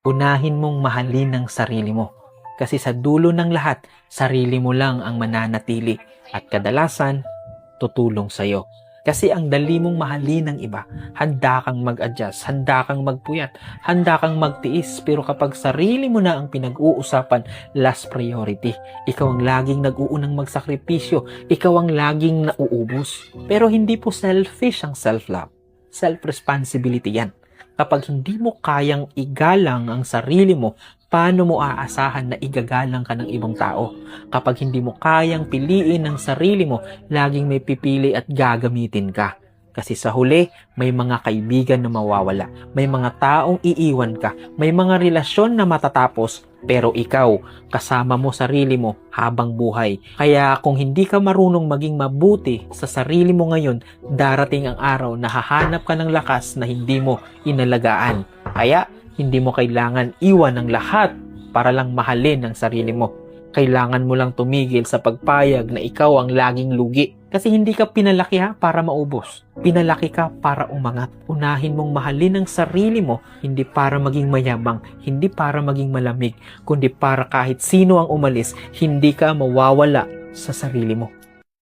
Unahin mong mahalin ang sarili mo. Kasi sa dulo ng lahat, sarili mo lang ang mananatili at kadalasan, tutulong sa'yo. Kasi ang dali mong mahalin ng iba, handa kang mag-adjust, handa kang magpuyat, handa kang magtiis. Pero kapag sarili mo na ang pinag-uusapan, last priority. Ikaw ang laging nag-uunang magsakripisyo, ikaw ang laging nauubos. Pero hindi po selfish ang self-love. Self-responsibility yan. Kapag hindi mo kayang igalang ang sarili mo, paano mo aasahan na igagalang ka ng ibang tao? Kapag hindi mo kayang piliin ang sarili mo, laging may pipili at gagamitin ka. Kasi sa huli, may mga kaibigan na mawawala, may mga taong iiwan ka, may mga relasyon na matatapos, pero ikaw, kasama mo sarili mo habang buhay. Kaya kung hindi ka marunong maging mabuti sa sarili mo ngayon, darating ang araw na hahanap ka ng lakas na hindi mo inalagaan. Kaya, hindi mo kailangan iwan ang lahat para lang mahalin ang sarili mo. Kailangan mo lang tumigil sa pagpayag na ikaw ang laging lugi. Kasi hindi ka pinalaki para maubos. Pinalaki ka para umangat. Unahin mong mahalin ang sarili mo, hindi para maging mayabang, hindi para maging malamig, kundi para kahit sino ang umalis, hindi ka mawawala sa sarili mo.